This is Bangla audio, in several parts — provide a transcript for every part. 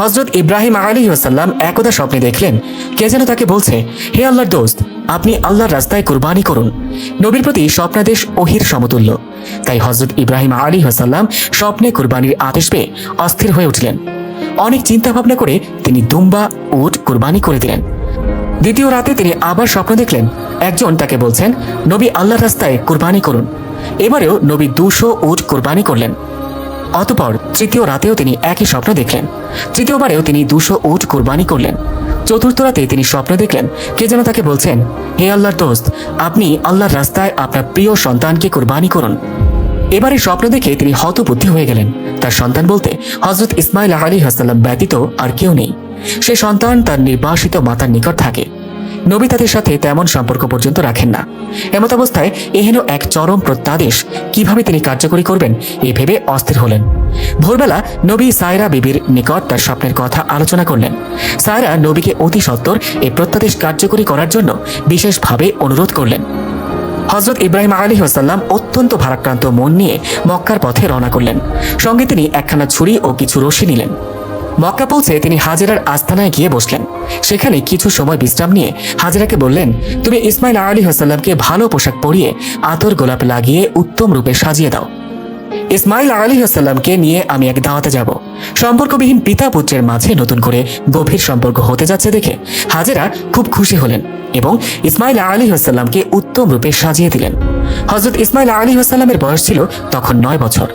হযরত ইব্রাহিম আলাইহিস সালাম একদা স্বপ্নে দেখলেন কে যেন তাকে বলছে, হে আল্লাহর দোস্ত, আপনি আল্লাহর রাস্তায় কুরবানি করুন। নবীর প্রতি স্বপ্নাদেশ ওহির সমতুল্য। তাই হযরত ইব্রাহিম আলাইহিস সালাম স্বপ্নে কুরবানির আদেশ পেয়ে অস্থির হয়ে উঠলেন। অনেক চিন্তা ভাবনা করে তিনি দুম্বা উট কুরবানি করে দিলেন। দ্বিতীয় রাতে তিনি আবার স্বপ্ন দেখলেন একজন তাকে বলছেন, নবী আল্লাহর রাস্তায় কুরবানি করুন। এবারেও নবী 200 উট কুরবানি করলেন। অতঃপর তৃতীয় রাতেও তিনি একই স্বপ্ন দেখলেন। তৃতীয়বারেও তিনি 200 উট কুরবানি করলেন। চতুর্থ রাতে তিনি স্বপ্ন দেখলেন কে যেন তাকে বলছেন, হে আল্লাহর দোস্ত, আপনি আল্লাহর রাস্তায় আপনার প্রিয় সন্তানকে কুরবানি করুন। এবারে স্বপ্ন দেখে তিনি হতবুদ্ধি হয়ে গেলেন। তার সন্তান বলতে হযরত ইসমাইল আলাইহিস সালাম ব্যতীত আর কেউ নেই। সে সন্তান তার নির্বাসিত মাতার নিকট থাকে। নবী তাদের সাথে তেমন সম্পর্ক পর্যন্ত রাখেন না। এমত অবস্থায় এহেন এক চরম প্রত্যাদেশ কিভাবে তিনি কার্যকরী করবেন এই ভেবে অস্থির হলেন। ভোরবেলা নবী সায়রা বিবির নিকট তার স্বপ্নের কথা আলোচনা করলেন। সায়রা নবীকে অতি সত্বর এই প্রত্যাদেশ কার্যকরী করার জন্য বিশেষভাবে অনুরোধ করলেন। হযরত ইব্রাহিম আলাইহিস সালাম অত্যন্ত ভারাক্রান্ত মন নিয়ে মক্কার পথে রওনা করলেন। সঙ্গে তিনি একখানা ছুরি ও কিছু রশি নিলেন। মক্কা পৌঁছে তিনি হাজেরার আস্তানায় গিয়ে বসলেন। সেখানে কিছু সময় বিশ্রাম নিয়ে হাজেরাকে বললেন, তুমি ইসমাইল আলাইহিস সালামকে ভালো পোশাক পরিয়ে আতর গোলাপ লাগিয়ে উত্তম রূপে সাজিয়ে দাও। ইসমাইল আলাইহিস সালামকে নিয়ে আমি এক দাওয়াতে যাব। সম্পর্কবিহীন পিতা পুত্রের মাঝে নতুন করে গভীর সম্পর্ক হতে যাচ্ছে দেখে হাজেরা খুব খুশি হলেন এবং ইসমাইল আলাইহিস সালামকে উত্তম রূপে সাজিয়ে দিলেন। হযরত ইসমাইল আলাইহিস সালামের বয়স ছিল তখন 9 বছর।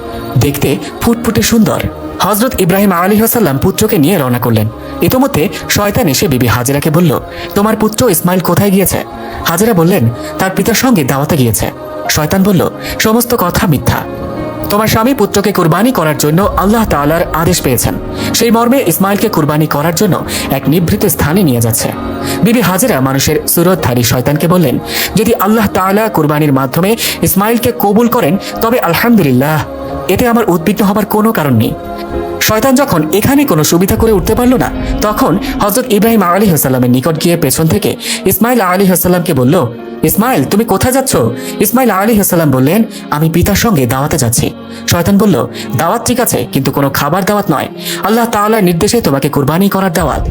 দেখতে ফুটফুটে সুন্দর। হযরত ইব্রাহিম আলাইহিস সালাম পুত্রকে নিয়ে রওনা করলেন। ইতোমধ্যে শয়তান এসে বিবি হাজেরাকে বলল, তোমার পুত্র ইসমাইল কোথায় গিয়েছে? হাজেরা বললেন, তার পিতার সঙ্গে দাওয়াতে গিয়েছে। শয়তান বলল, সমস্ত কথা মিথ্যা। তোমার স্বামী পুত্রকে কুরবানি করার জন্য আল্লাহ তাআলার আদেশ পেয়েছেন। সেই মর্মে ইসমাইলকে কুরবানি করার জন্য এক নিভৃত স্থানে নিয়ে যাচ্ছে। বিবি হাজেরা মানুষের সুরতধারী শয়তানকে বললেন, যদি আল্লাহ তাআলা কুরবানির মাধ্যমে ইসমাইলকে কবুল করেন তবে আলহামদুলিল্লাহ, এতে আমার উদ্বিগ্ন হবার কোনো কারণ নেই। শয়তান যখন এখানে কোনো সুবিধা করে উঠতে পারল না, তখন হযরত ইব্রাহিম আলাইহিস সালামের নিকট গিয়ে পেছন থেকে ইসমাইল আলাইহিস সালামকে বলল, ইসমাইল তুমি কোথায় যাচ্ছ? ইসমাইল আলাইহিস সালাম বললেন, আমি পিতার সঙ্গে দাওয়াতে যাচ্ছি। শয়তান বলল, দাওয়াত ঠিক আছে, কিন্তু কোনো খাবার দাওয়াত নয়। আল্লাহ তাআলার নির্দেশে তোমাকে কুরবানি করার দাওয়াত।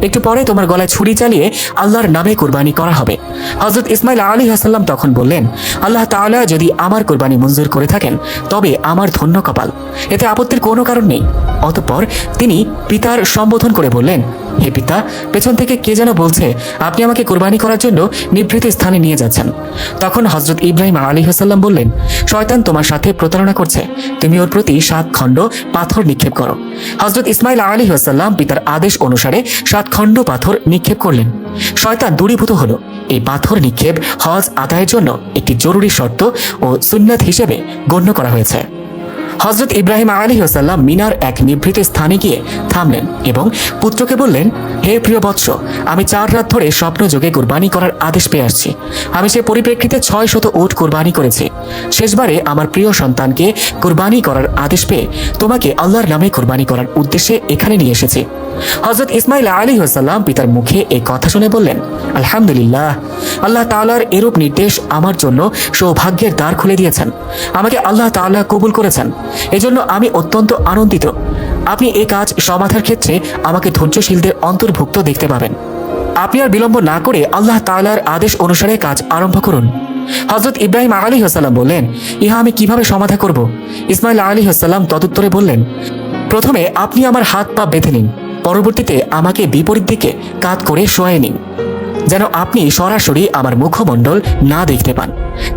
একটু পরে তোমার গলায় ছুরি চালিয়ে আল্লাহর নামে কুরবানি করা হবে। হযরত ইসমাইল আলাইহিস সালাম তখন বললেন, আল্লাহ তাআলা যদি আমার কুরবানি মঞ্জুর করে থাকেন তবে আমার ধন্য কপাল, এতে আপত্তির কোনো কারণ নেই। অতঃপর তিনি পিতার সম্বোধন করে বললেন, হে পিতা, পেছন থেকে কে যেন বলছে আপনি আমাকে কুরবানি করার জন্য নিভৃত স্থানে নিয়ে যাচ্ছেন। তখন হযরত ইব্রাহিম আলাইহিস সালাম বললেন, শয়তান তোমার সাথে প্রতারণা করছে, তুমি ওর প্রতি 7 খণ্ড পাথর নিক্ষেপ করো। হযরত ইসমাইল আলাইহিস সালাম পিতার আদেশ অনুসারে 7 খণ্ড পাথর নিক্ষেপ করলেন। শয়তান দূরীভূত হলো। এই পাথর নিক্ষেপ হজ আদায়ের জন্য একটি জরুরি শর্ত ও সুন্নাত হিসেবে গণ্য করা হয়েছে। হযরত ইব্রাহিম আলাইহিস সালাম মিনার এক নিভৃত স্থানে গিয়ে থামলেন এবং পুত্রকে বললেন, হে প্রিয় বৎস, আমি 4 রাত ধরে স্বপ্নযোগে কুরবানি করার আদেশ পেয়ে আসছি। আমি সে পরিপ্রেক্ষিতে 600 উট কুরবানি করেছি। শেষবারে আমার প্রিয় সন্তানকে কুরবানি করার আদেশ পেয়ে তোমাকে আল্লাহর নামে কুরবানি করার উদ্দেশ্যে এখানে নিয়ে এসেছি। হযরত ইসমাইল আলাইহিস সালাম পিতার মুখে এই কথা শুনে বললেন, আলহামদুলিল্লাহ, আল্লাহ তাআলার এরূপ নির্দেশ আমার জন্য সৌভাগ্যের দ্বার খুলে দিয়েছেন। আমাকে আল্লাহ তাআলা কবুল করেছেন, এজন্য আমি অত্যন্ত আনন্দিত। আপনি এই কাজ সমাধার ক্ষেত্রে আমাকে ধৈর্যশীলদের অন্তর্ভুক্ত দেখতে পাবেন। আপনি আর বিলম্ব না করে আল্লাহ তাআলার আদেশ অনুসারে কাজ আরম্ভ করুন। হযরত ইব্রাহিম আলাইহিস সালাম বললেন, ইহা আমি কিভাবে সমাধা করব? ইসমাইল আলাইহিস সালাম তদুত্তরে বললেন, প্রথমে আপনি আমার হাত পা বেঁধে নিন, পরবর্তীতে আমাকে বিপরীত দিকে কাত করে শোয়াই নিন, যেন আপনি সরাসরি আমার মুখমণ্ডল না দেখতে পান।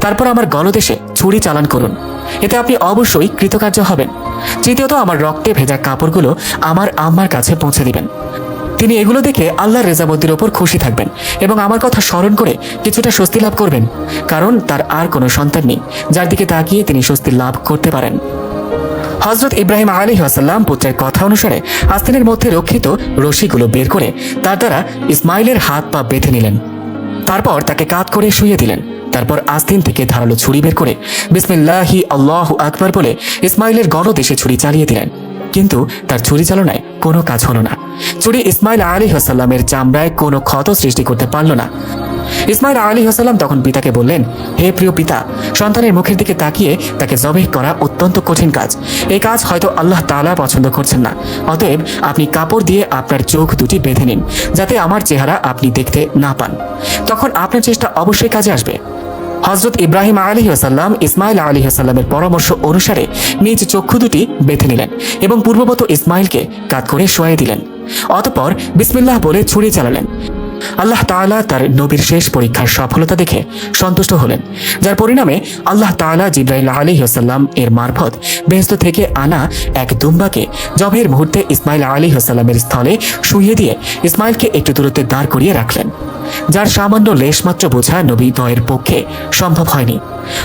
তারপর আমার গলদেশে ছুরি চালান করুন, এতে আপনি অবশ্যই কৃতকার্য হবেন। তৃতীয়ত আমার রক্তে ভেজা কাপড়গুলো আমার আম্মার কাছে পৌঁছে দিবেন। তিনি এগুলো দেখে আল্লাহর রেজামন্দির ওপর খুশি থাকবেন এবং আমার কথা স্মরণ করে কিছুটা স্বস্তি লাভ করবেন, কারণ তার আর কোনো সন্তান নেই যার দিকে তাকিয়ে তিনি স্বস্তি লাভ করতে পারেন। হযরত ইব্রাহিম আলাইহিস সালাম পুত্রের কথা অনুসারে আস্তানের মধ্যে রক্ষিত রশিগুলো বের করে তার দ্বারা ইসমাইলের হাত পা বেঁধে নিলেন। তারপর তাকে কাত করে শুইয়ে দিলেন। তারপর আস্তিন থেকে ধারালো ছুরি বের করে বিসমিল্লাহি আল্লাহু আকবার বলে ইসমাইলের গলদেশে ছুরি চালিয়ে দিলেন। কিন্তু তার ছুরি চালনায় কোনো কাজ হলো না। ছুরি ইসমাইল আলাইহিস সালামের চামড়ায় কোনো ক্ষত সৃষ্টি করতে পারল না। ইসমাইল আলাইহিসসালাম তখন পিতাকে বললেন, হে প্রিয় পিতা, সন্তানের মুখের দিকে তাকিয়ে তাকে জবেহ করা অত্যন্ত কঠিন কাজ। এই কাজ হয়তো আল্লাহ তাআলা পছন্দ করছেন না। অতএব আপনি কাপড় দিয়ে আপনার চোখ দুটি বেঁধে নিন, যাতে আমার চেহারা আপনি দেখতে না পান। তখন আপনার চেষ্টা অবশ্যই কাজে আসবে। হযরত ইব্রাহিম আলাইহিসসালাম ইসমাইল আলাইহিসসালামের পরামর্শ অনুসারে নিজ চক্ষু দুটি বেঁধে নিলেন এবং পূর্ববত ইসমাইলকে কাত করে শোয়াই দিলেন। অতঃপর বিসমিল্লাহ বলে ছুরি চালালেন। আল্লাহ তাআলা তার নবীর শেষ পরীক্ষার সফলতা দেখে সন্তুষ্ট হলেন, যার পরিণামে আল্লাহ তাআলা জিবরাইল আলাইহিসসালাম এর মারফত বেহেশত থেকে আনা এক দুম্বাকে জবের মুহূর্তে ইসমাইল আলাইহিসসালামের স্থলে শুইয়ে দিয়ে ইসমাইলকে একটু দূরত্বে দাঁড় করিয়ে রাখলেন, যার সামান্য লেশমাত্র বোঝা নবী দ্বয়ের পক্ষে সম্ভব হয়নি।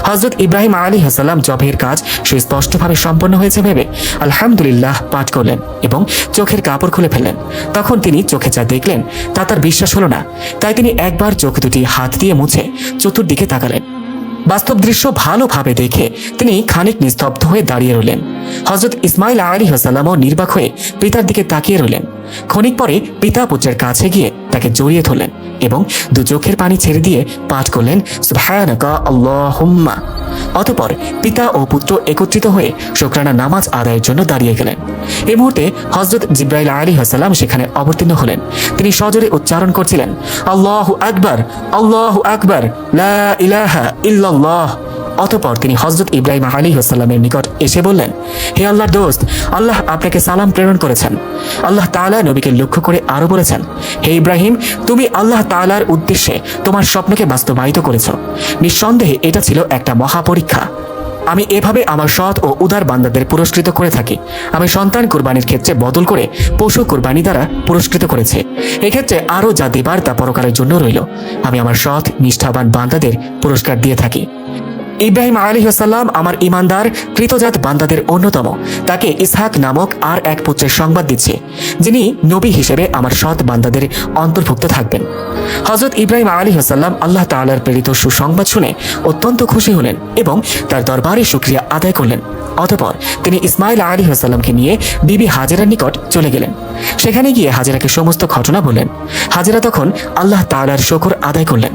হযরত ইব্রাহিম আলাইহিসসালাম জবের কাজ সুস্পষ্টভাবে সম্পন্ন হয়েছে ভেবে আলহামদুলিল্লাহ পাঠ করলেন এবং চোখের কাপড় খুলে ফেললেন। তখন তিনি চোখে যা দেখলেন তা তার বিশ্বাস হলো না, তাই তিনি একবার চোখ দুটি হাত দিয়ে মুছে চতুর্দিকে তাকালেন। বাস্তব দৃশ্য ভালোভাবে দেখে তিনি খানিক নিস্তব্ধ হয়ে দাঁড়িয়ে রইলেন। হযরত ইসমাইল আলাইহিসসালামও নির্বাক হয়ে পিতার দিকে তাকিয়ে রইলেন। ক্ষণিক পরে পিতা পুত্রের কাছে গিয়ে তাকে জড়িয়ে ধরলেন এবং দু চোখের পানি ছেড়ে দিয়ে পাঠ করলেন সুবহানাকা আল্লাহুম্মা। অতঃপর পিতা ও পুত্র একত্রিত হয়ে শুকরানা নামাজ আদায়ের জন্য দাঁড়িয়ে গেলেন। এই মুহূর্তে হযরত জিবরাইল আলাইহিসসালাম সেখানে অবতীর্ণ হলেন। তিনি সজোরে উচ্চারণ করছিলেন, আল্লাহু আকবার, আল্লাহু আকবার, লা ইলাহা ইল্লাল্লাহ। অতঃপর তিনি হযরত ইব্রাহিম আলাইহিসসালামের নিকট এসে বললেন, হে আল্লাহর দোস্ত, আল্লাহ আপনাকে সালাম প্রেরণ করেছেন। আল্লাহ তাআলা নবীকে লক্ষ্য করে আরো বলেছেন, হে ইব্রাহিম, তুমি আল্লাহ তাআলার উদ্দেশ্যে তোমার স্বপ্নকে বাস্তবায়িত করেছ। নিঃসন্দেহে এটা ছিল একটা মহাপরীক্ষা। আমি এভাবে আমার সৎ ও উদার বান্দাদের পুরস্কৃত করে থাকি। আমি সন্তান কুরবানির ক্ষেত্রে বদল করে পশু কুরবানি দ্বারা পুরস্কৃত করেছে। এক্ষেত্রে আরও যা দিবার তা পরকালের জন্য রইল। আমি আমার সৎ নিষ্ঠাবান বান্দাদের পুরস্কার দিয়ে থাকি। ইব্রাহিম আলাইহিসসালাম আমার ঈমানদার কৃতজাত বান্দাদের অন্যতম। তাকে ইসহাক নামক আর এক পুত্রের সংবাদ দিচ্ছে, যিনি নবী হিসেবে আমার সৎ বান্দাদের অন্তর্ভুক্ত থাকবেন। হযরত ইব্রাহিম আলাইহিসসালাম আল্লাহ তাআলার প্রেরিত সুসংবাদ শুনে অত্যন্ত খুশি হলেন এবং তার দরবারে শুকরিয়া আদায় করলেন। অতঃপর তিনি ইসমাইল আলাইহিসসালামকে নিয়ে বিবি হাজেরার নিকট চলে গেলেন। সেখানে গিয়ে হাজেরাকে সমস্ত ঘটনা বললেন। হাজেরা তখন আল্লাহ তাআলার শুকর আদায় করলেন।